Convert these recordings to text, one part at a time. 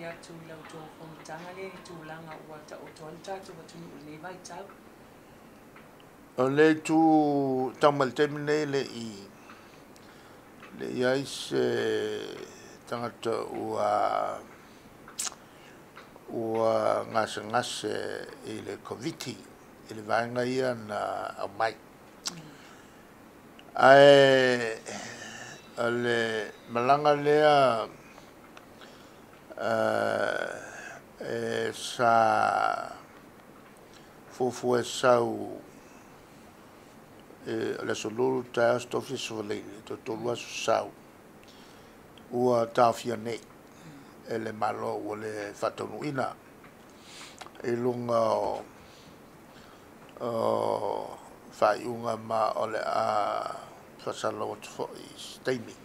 atu I lau tō whamitanga le I tūlanga ua ta o tō tātou atunu o nei vai tau. O le tu tamal temine le I se tangata ua ngase I le koviti I le vaenga ia na au mai. Ai le malanga lea sa fufu sau le solulu ta stofi sole to tolua sau ua tafia nei ele malo o le fatonuina e lunga o faiunga ma o le a fasalo fo steimi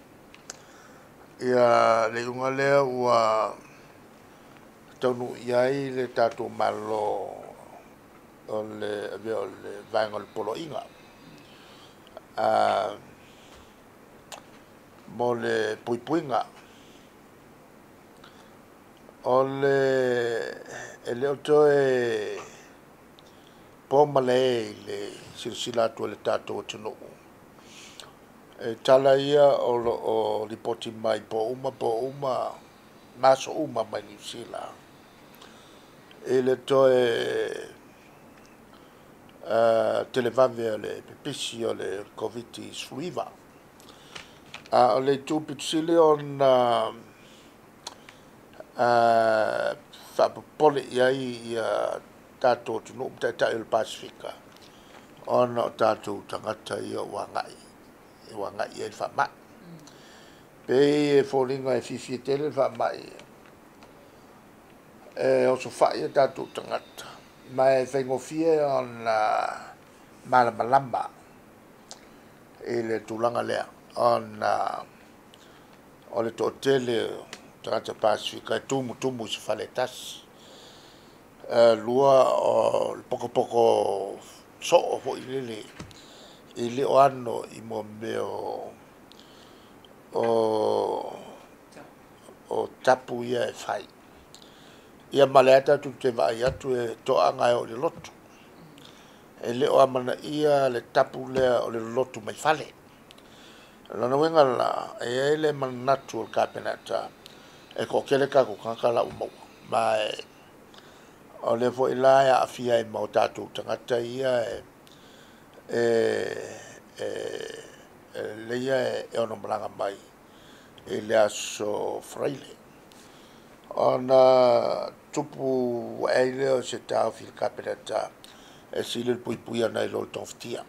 ia le unga lea ua tonu iai le tato malo o le vaenga le polo inga mo le puipuinga o le oto poma le silsila tu le tato tunu tala ia o ripoti mai po uma maso uma mai New Zealand le toe televave o le pipisi o le COVID suiva o le tupitsile on whapapole iai tātou tunu ta il Pasifika ona o tātou tangata ia wangai e whamai pe fōringa e whiwhi tele whamai o so whai tātou tangata mai whaingofie on malamalamba e le tūlanga lea on o le tōtele tangata Pasifika e tumu se whale tasi lua o poko so o I le o ano I mo meo o tapu ia e whai ia maleata tu te vai atu e toanga o le lotu e le o amana ia le tapu lea o le lotu mai whale lana wenga la e le manatu o kapenata e ko kele ka ko kakala umau mai o le fo ilaia afia e mau tātou tangata ia le ia e ono malanga mai e le aso fraile ona tupu e leo se tau fil kapenata e sile pui ana I lo toftia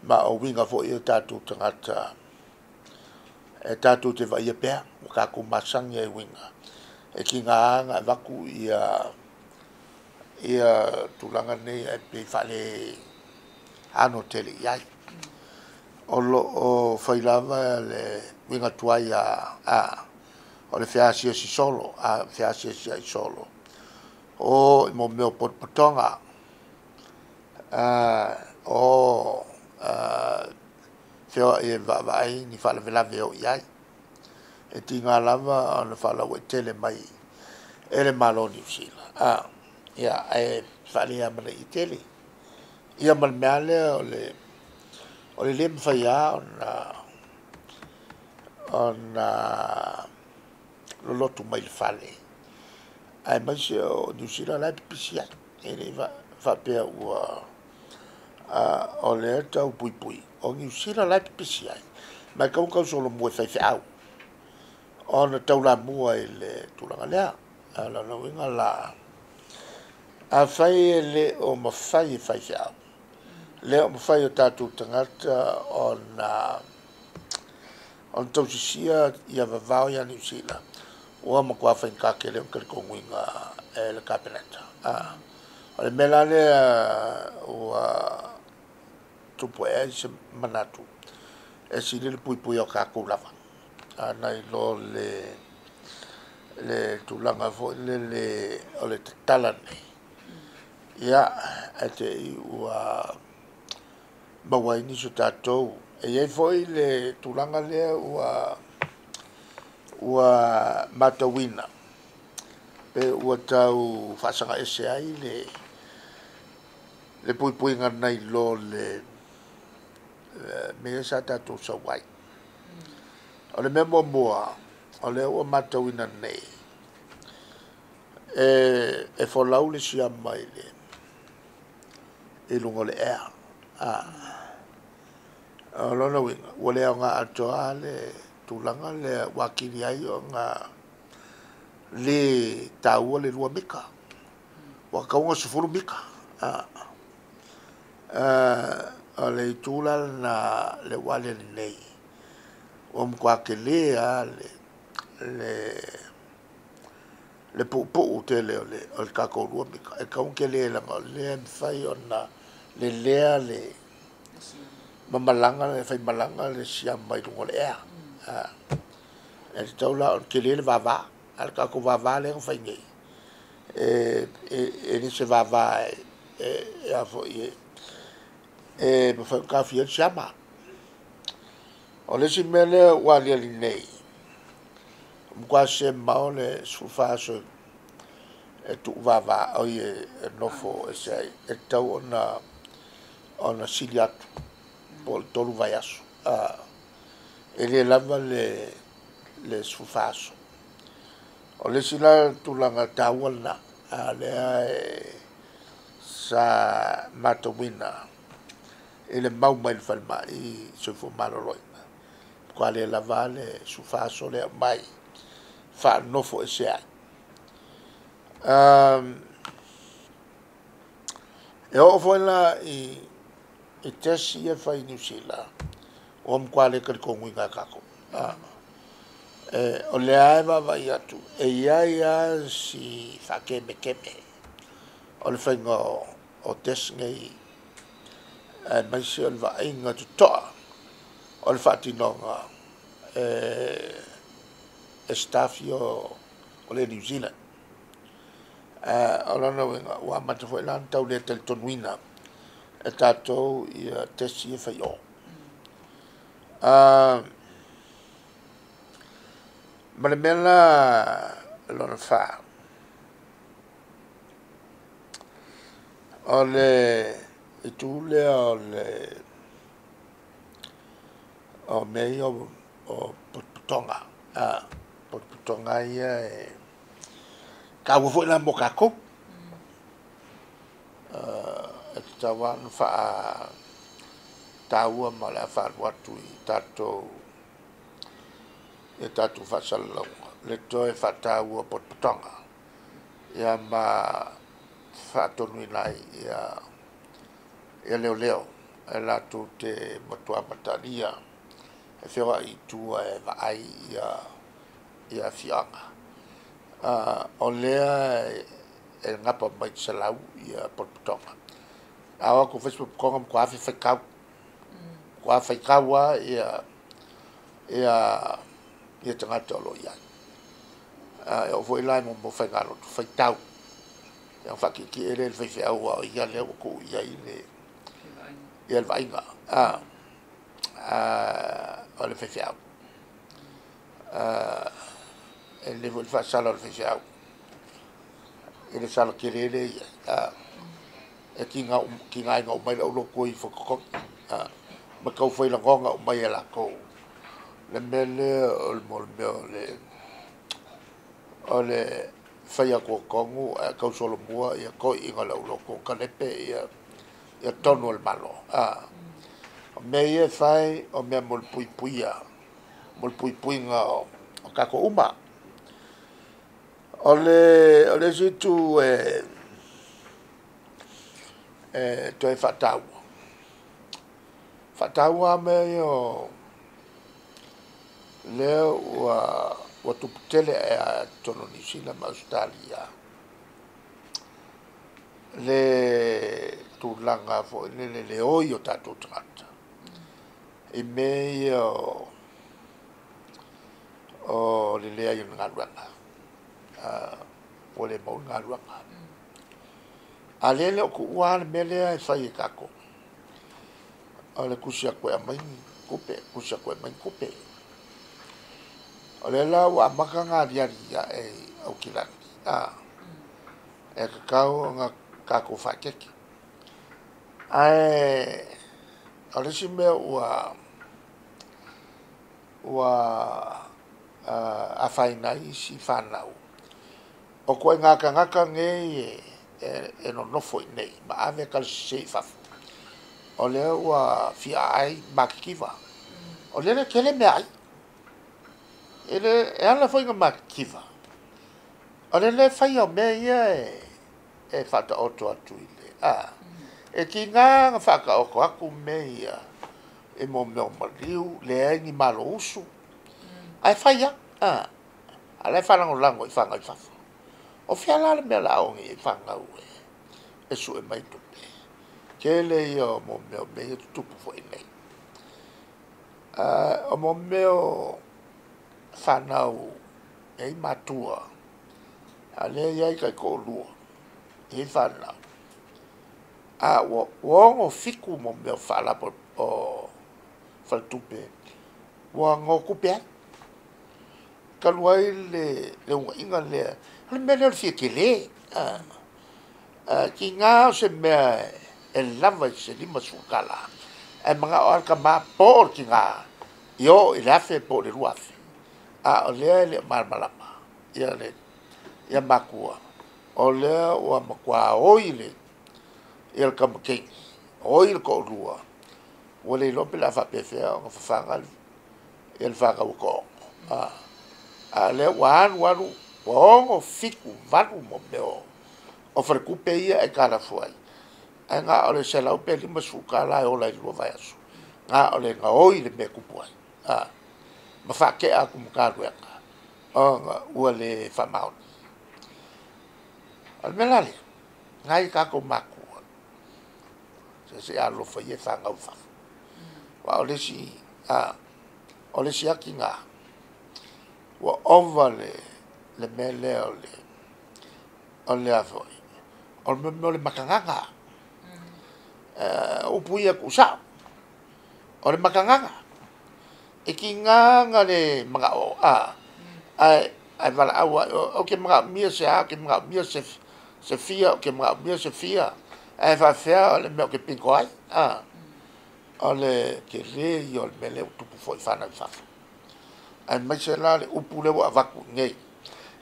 ma o winga fo I tātou tangata e tātou te vai e pēr o kako masangi e winga e ki ngā anga waku ia tulanga nei e pe whale ano tele iai o whailava le winga tuai o le whiasia si solo whiasia si ai solo o mo meo potpotonga o whio e vai ni whala velave o iai e ti ngā lava o le whala o tele mai ele malo New Zealand ia e whale amana I tele ia malmeale o le lem whaia ona lolotu mai le whale ai mai se o New Zealand lai pipisia e le whapea ua o le tau pui o New Zealand lai pipisia mai kau solo mua whaife au ona tau la mua I le tulanga lea la winga la a whai le o mawhai whaife au le o mawhai o tātou tangata on tausisia ia vavao ia New Zealand ua makua whainkake leo kare konguinga e le kapenata o le mela lea ua tupu e se manatu e si le pui o kakou lava nai lo le tulanga fo le o le tala nei ia e te ua mawaini so tātou e iei foi le tulanga lea ua matawina pe ua tau whaasanga ese ai le pui nganai lo le mea sa tātou sa wai. O le mea mua, o le ua matauina nei, e whalau le sia mai e lungo le ea. O lona winga, ua lea ngā atoa le tūlanga le wakiri ai o ngā le tāua le lua mika. Wa kaunga sufuru mika. O le itula na le wale nei. O mkwa ke lea le pu'u te leo o le kako lua mika. E kaunga ke lea lama lea mwhai o na le lea le mamalanga le fai malanga le sia mai lungo le ea. E te taula o ke lea le vava. Al kako vava le fai ngai. E ni se vava e afo e me fai ka fia chama. O le si mele wali ali nei. Mkwa se mao le sufaso e tu vava o ye nofo e se e tau ona siliatu po tolu vai aso. E le lava le sufaso. O le sila tulanga tawala lea sa matawina ele mau mai le falma i se fu maloloina. Kwa le lava le sufaso le mai fa nofo e se ai. E o foila i tesi e fai New Zealand o mkwa le karikongu inga kako. O le aewa vai atu e ia si whakeme keme o le whainga o tesi ngai mai se o le wainga tu toa o le whatinonga e staffi o le New Zealand o lana wenga ua matafo e lan tau le teletonuina e tātou i tesi e whai o ma le mela lona wha o le i tūle o mei o Potputonga Potputonga ia e ka ua fo ina mo kako e te tawana wha tāua ma le wha watu i tātou e tātou wha salalonga le toe wha tāua Potputonga ia ma wha tonu inai ia leo e lātou te matua matania e whiwa i tua e vaai ia fianga. O lea e ngapa mai salau ia Potputonga. Awa ko Facebook konga mkwa awhi whaikau. Kwa whaikaua ia tangata olo iai. E o fwoi lai mo whaingaro tu whaitau. Ia whakiki ere le whaiwhau o ia leo ko iai le vainga. O le whaiwhau. E le fwoi whaasala o le whaiwhau. E le sala kerere ia. E ki ngā inga umai la ulo koi whakakongi. Ma kau whailangonga umai e la kou. Le mele o le mole meo o le whaia kua kongu e kau solo mua ia koi inga la ulo kou kanepe ia tonu o le malo. O mea ia whai o mea mole pui puia. Mole pui pui ngā o kako uma. O le situ toi whataua. Whataua mea o leo ua tuputele e a tono New Zealand ma Australia. Le tūlanga fo le oi o tātou tangata. E mea o le lea i ngā ruanga. O le mau ngā ruanga. A lele o ku ua le melea e whai e kako. O le kusia koe a maini kupe, kusia koe maini kupe. O le la ua maka ngā riaria e au kilani. e kakau nga kako whakeke. Ai, alesi mea ua a whainai si whanau. O koe ngaka nge e no nofo i nei, ma ave kalisi sei whafu. O lea ua fia ai makikiwa. O lea kele mea ai. E ana foi nga makikiwa. O lea whai au mea ia e whata oto atu i le. E ki ngā whaka oko aku mea ia e mo meo mariu, lea ni malo usu. Ai whai ia. A lea whanango lango i whanga i whafu. O fia lale mea laongi i whanga ue. E su e mai tupe. Kele ia mo meo mea tupu foi nei. O mo meo whanau e i matua. A lea iai kai ko lua. E whanau. Wongo fiku mo meo whalapo o whaltupe. Wa ngoku pea. Kaluai le unga inga lea. Le mea leo fia ke le. Ki ngā se mea e lava i se lima sukala. E mga o alka maa por ki ngā. Io i lafe po le ruafe. O lea le marmalama. Ia le. Ia makua. O lea ua makua oile. Ia le kamakei. Oile ko rua. Ua le lope la whapewhea o ngā ia le whaka uko. A lea ua anu. Ua ongo fiku vanu mo meo. O wharekupe ia e karafuai. Ai ngā ole se lau pe lima sukala e ola i lua vai asu. Ngā ole ngā oi le me kupuai. Ma whake a kumukāru e ngā. O ngā ua le whamaoni. Al me lale. Ngā i kako makua. Se alo whai e whangau whafu. Wa ole si. Ole si aki ngā. Wa ova le me leo le. Ole a voi. O me le makanganga. Upu ia kusau. O le makanganga. E ki nganga le mga o. Ai wala awa. O ke mga mia se a. Ke mga mia se fia. O ke mga mia se fia. Ai whawhea o le mea o ke pinko ai. O le ke re i o le mele utupu foi whana i whafu. Ai mai se la le upu lewa a waku ngei.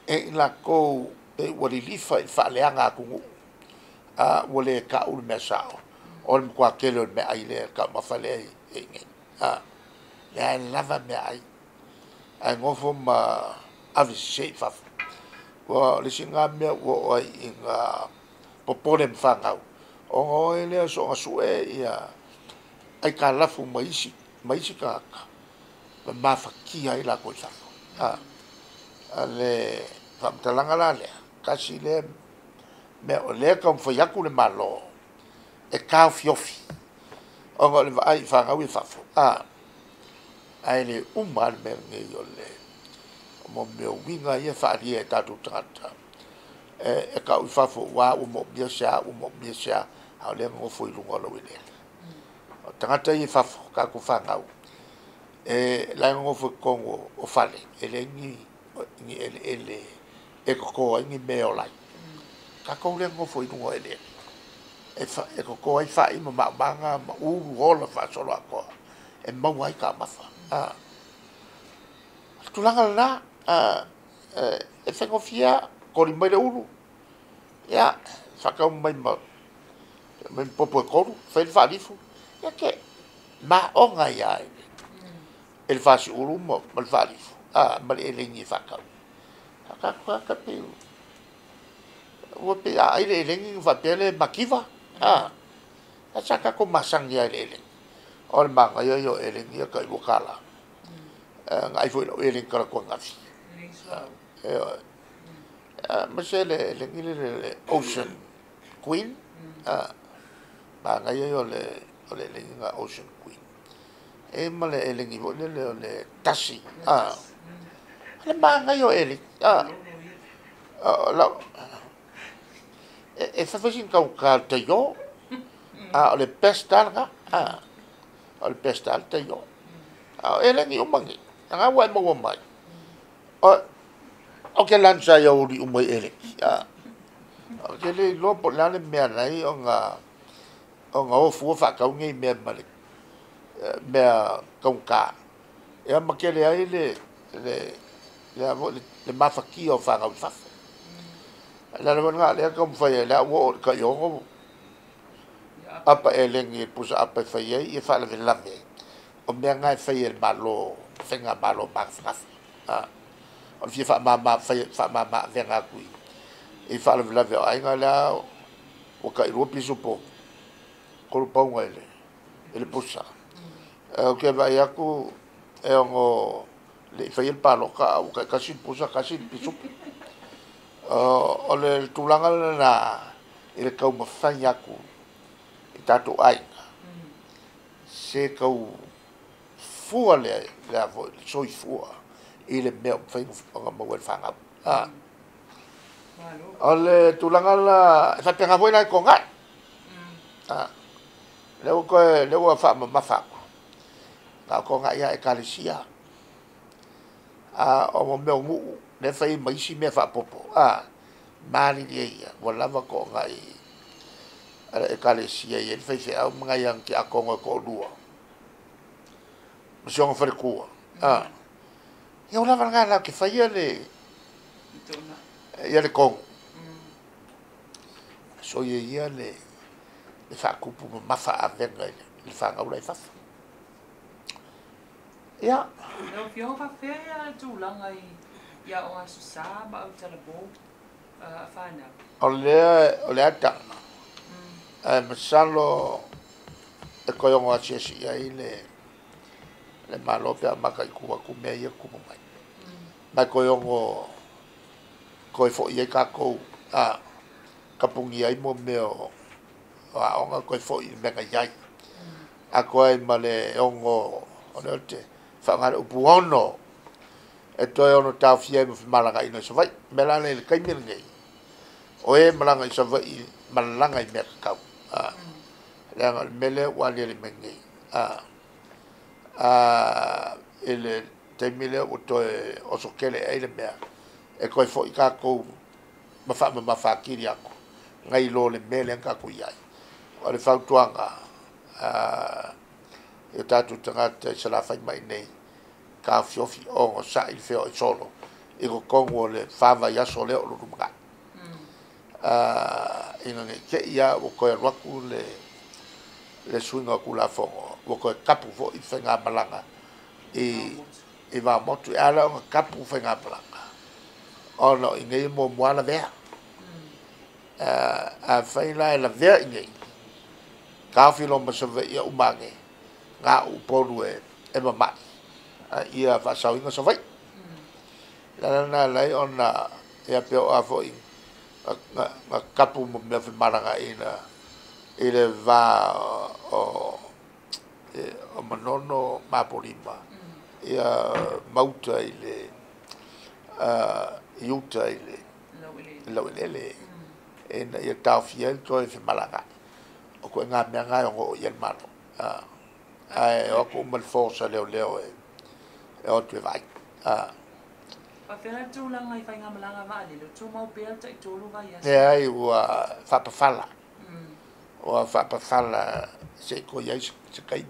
E ina kou e wari lifa i whaaleanga a kungu. Wale ka ulu mea sao. O le mkua kele o le mea ai le ka mawhale e ngei. Lea e lava mea ai. Ai ngofo ma avisi se i whafu. Wa le si ngā mea ua ai i ngā popone mwhangau. O ngoi lea so ngā sue ia ai ka lafu maisi ka aka. Ma mawhakia i la koi whafu. Le whamtalanga la lea. Kasi le mea o lea ka mwhaiaku le malo. E kao fiofi. O ngā le vai whangau i whafu. Ai le umar mea ngei o le. Mo mea winga ia whaaria e tātou tangata. E kao i whafu wā umo mia sea. Hau lea ngofo i runga lau i lea. Tangata i whafu kako whangau. Lai ngofo i kongo o whale. Ele ngi ele. E kokoa ingi mea o lai. Kako lea ngofo i runga i lea. E kokoa i whai ma maanga ma uru hola whaasolo a koa. E mau ai ka mawha. Tulanga lana. E whengofia kori mai le uru. Ia, whakau mai ma. Mai popo e koru. Whaile whaalifu. Ia ke. Ma o ngai ai. E le whaasi uru ma le whaalifu. Ma le elengi e whakau. Kakua ka piu. Ua pe a aile elengi whapele makiwa. A saka ko masangi ai le elengi. O le manga yo elengi a kai wakala. Ngai foi lo elengi kara kua ngafi. Ma se le elengi le Ocean Queen. Manga yo le elengi nga Ocean Queen. E ma le elengi vo le tasi. Le manga yo elengi. E whawhasin kau ka te yo. O le pestalanga. O le pestal te yo. E lengi umangi. Nga wai maua mai. O o ke lancha ya uri umoi ele o ke le lo po la le mea nei o nga o fu fa ka ngi mea male mea ka e ma ke le ai le mafaki o fa ga fa la le nga le ka fa ya la wo ka yo apa elengi pusa apa fa ye e fa le la me o mea ngai fa ye malo fenga malo ba fa o fi fa ma venga kui e fa le ai nga la o ka ro piso po ko pa ngale ele pusa o ke va ya ku e ngo le fa ye palo ka o ka si pusa ka si piso o le tulanga na ele ka mo fa ya ku tato ai se ka fua le vo soi fua ile me fai nga mo wel fanga ole tulanga la fa penga voina ko nga le wa fa ma fa ka ko nga ya ekalesia o mo me mu le fai mai si me fa popo mali ye wala va ko nga ekalesia ye fai fe au mga yang ki akonga ko lua msiong fa ko ya ula vanga la ke fai le ya le kong so ye le fa kupu ma fa avenga le fa nga ula fa ya no fio fa fe ya tu langa ya o asu sa ba o telebo fa na ole ata masalo e ko yo ngwa chesi ya ile le malo pe maka ku ku me ye ku mai ba ko yo ngo ko fo ye ka ko ka pungi ai mo me o nga ko fo i me ka yai a ko ai male ongo onote fa ngar upu ono e to ono ta fie mo malanga ino so vai melana le kai mir ngai o e malanga so vai malanga i me ka la mele wali le mengi ele temile o to o so kele ele me e ko fo i ka ko ma fa kiri ako ngai lo le mele ka ku yai o le fa tuanga e tatu tanga te sala fa mai nei ka fiofi o sa il fe o solo e ko kongo le fa va ya sole o lu mga ina ne ke ia o ko raku le suinga ku la fo o ko kapu fo i fenga malanga e va motu ala o kapu fenga malanga o no i ngai mo moana vea a faila la vea i ngai ka filo ma se ve ia umange nga u polu e mama ia fa sa inga so vai la na lai ona ia pe o afo i nga kapu mo me fe malanga ina ile va o manono mapolima ia mauta ile iuta ile lawelele en ia tafia to fe malanga o ko nga me nga o ia malo ai o ko mal forza leo e o tu vai pa fela tu la ngai fa nga malanga va le tu mau pe ta tu lu va ya e ai o fa pa fala o fa pa fala se ko ia se kai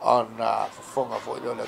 ona fonga foi le